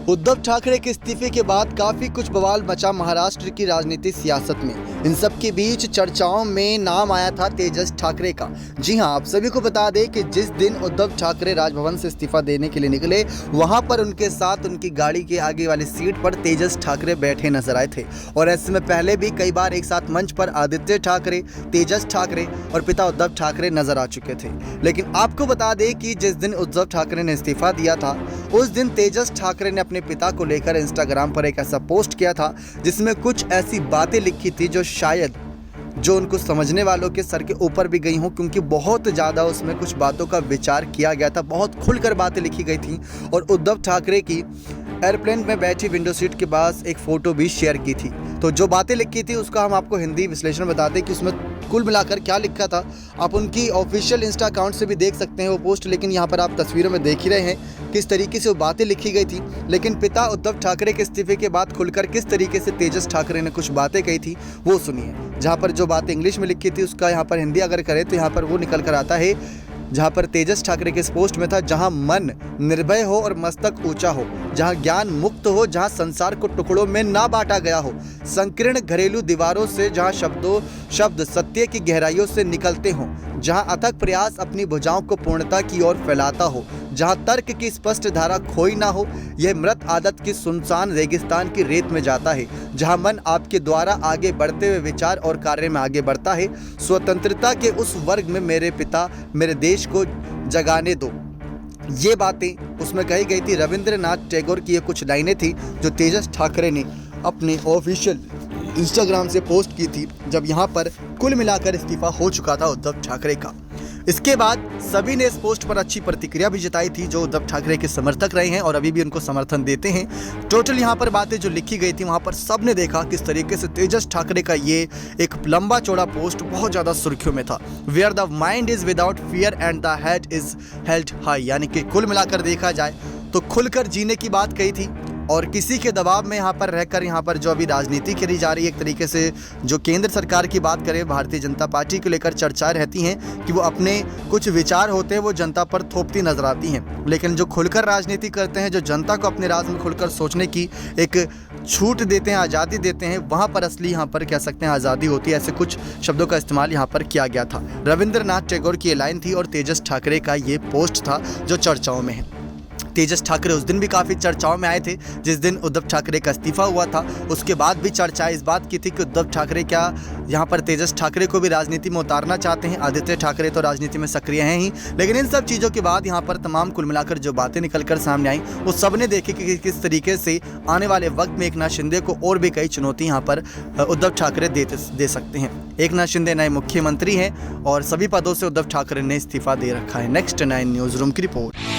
उद्धव ठाकरे के इस्तीफे के बाद काफी कुछ बवाल मचा महाराष्ट्र की राजनीतिक सियासत में। इन सब के बीच चर्चाओं में नाम आया था तेजस ठाकरे का। जी हां, आप सभी को बता दें कि जिस दिन उद्धव ठाकरे राजभवन से इस्तीफा देने के लिए निकले, वहां पर उनके साथ उनकी गाड़ी के आगे वाली सीट पर तेजस ठाकरे बैठे नजर आए थे। और ऐसे में पहले भी कई बार एक साथ मंच पर आदित्य ठाकरे, तेजस ठाकरे और पिता उद्धव ठाकरे नजर आ चुके थे। लेकिन आपको बता दें कि जिस दिन उद्धव ठाकरे ने इस्तीफा दिया था, उस दिन तेजस ठाकरे ने अपने पिता को लेकर इंस्टाग्राम पर एक ऐसा पोस्ट किया था जिसमें कुछ ऐसी बातें लिखी थी जो उनको समझने वालों के सर के ऊपर भी गई हों, क्योंकि बहुत ज़्यादा उसमें कुछ बातों का विचार किया गया था, बहुत खुलकर बातें लिखी गई थी। और उद्धव ठाकरे की एयरप्लेन में बैठी विंडो सीट के पास एक फ़ोटो भी शेयर की थी। तो जो बातें लिखी थी उसका हम आपको हिंदी विश्लेषण बताते कि उसमें कुल मिलाकर क्या लिखा था। आप उनकी ऑफिशियल इंस्टा अकाउंट से भी देख सकते हैं वो पोस्ट, लेकिन यहाँ पर आप तस्वीरों में देख ही रहे हैं किस तरीके से वो बातें लिखी गई थी। लेकिन पिता उद्धव ठाकरे के इस्तीफे के बाद खुलकर किस तरीके से तेजस ठाकरे ने कुछ बातें कही थी वो सुनिए। जहाँ पर जो बातें इंग्लिश में लिखी थी उसका यहाँ पर हिंदी अगर करें तो यहाँ पर वो निकल कर आता है, जहाँ पर तेजस ठाकरे के इस पोस्ट में था, जहाँ मन निर्भय हो और मस्तक ऊंचा हो, जहाँ ज्ञान मुक्त हो, जहाँ संसार को टुकड़ों में ना बांटा गया हो, संकीर्ण घरेलू दीवारों से जहाँ शब्द सत्य की गहराइयों से निकलते हों, जहाँ अथक प्रयास अपनी भुजाओं को पूर्णता की ओर फैलाता हो, जहाँ तर्क की स्पष्ट धारा खोई ना हो, यह मृत आदत की सुनसान रेगिस्तान की रेत में जाता है, जहाँ मन आपके द्वारा आगे बढ़ते हुए विचार और कार्य में आगे बढ़ता है। स्वतंत्रता के उस वर्ग में मेरे पिता मेरे देश को जगाने दो। ये बातें उसमें कही गई थी। रविंद्रनाथ टैगोर की ये कुछ लाइनें थी जो तेजस ठाकरे ने अपने ऑफिशियल इंस्टाग्राम से पोस्ट की थी, जब यहाँ पर कुल मिलाकर इस्तीफा हो चुका था उद्धव ठाकरे का। इसके बाद सभी ने इस पोस्ट पर अच्छी प्रतिक्रिया भी जताई थी, जो उद्धव ठाकरे के समर्थक रहे हैं और अभी भी उनको समर्थन देते हैं। टोटल यहाँ पर बातें जो लिखी गई थी वहाँ पर सब ने देखा किस तरीके से तेजस ठाकरे का ये एक लंबा चौड़ा पोस्ट बहुत ज़्यादा सुर्खियों में था। Where the mind is without fear and the head is held high, यानी कि कुल मिलाकर देखा जाए तो खुलकर जीने की बात कही थी और किसी के दबाव में यहाँ पर रहकर यहाँ पर जो अभी राजनीति करी जा रही है, एक तरीके से जो केंद्र सरकार की बात करें, भारतीय जनता पार्टी को लेकर चर्चाएं रहती हैं कि वो अपने कुछ विचार होते हैं वो जनता पर थोपती नजर आती हैं। लेकिन जो खुलकर राजनीति करते हैं, जो जनता को अपने राज में खुलकर सोचने की एक छूट देते हैं, आज़ादी देते हैं, वहाँ पर असली यहाँ पर कह सकते हैं आज़ादी होती है। ऐसे कुछ शब्दों का इस्तेमाल यहाँ पर किया गया था। रविंद्रनाथ टैगोर की ये लाइन थी और तेजस ठाकरे का ये पोस्ट था जो चर्चाओं में है। तेजस ठाकरे उस दिन भी काफ़ी चर्चाओं में आए थे जिस दिन उद्धव ठाकरे का इस्तीफा हुआ था। उसके बाद भी चर्चा इस बात की थी कि उद्धव ठाकरे क्या यहाँ पर तेजस ठाकरे को भी राजनीति में उतारना चाहते हैं। आदित्य ठाकरे तो राजनीति में सक्रिय हैं ही, लेकिन इन सब चीज़ों के बाद यहाँ पर तमाम कुल मिलाकर जो बातें निकलकर सामने आई वो सब ने देखी कि किस तरीके से आने वाले वक्त में एकनाथ शिंदे को और भी कई चुनौती यहाँ पर उद्धव ठाकरे दे सकते हैं। एकनाथ शिंदे नए मुख्यमंत्री हैं और सभी पदों से उद्धव ठाकरे ने इस्तीफा दे रखा है। नेक्स्ट 9 न्यूज़ रूम की रिपोर्ट।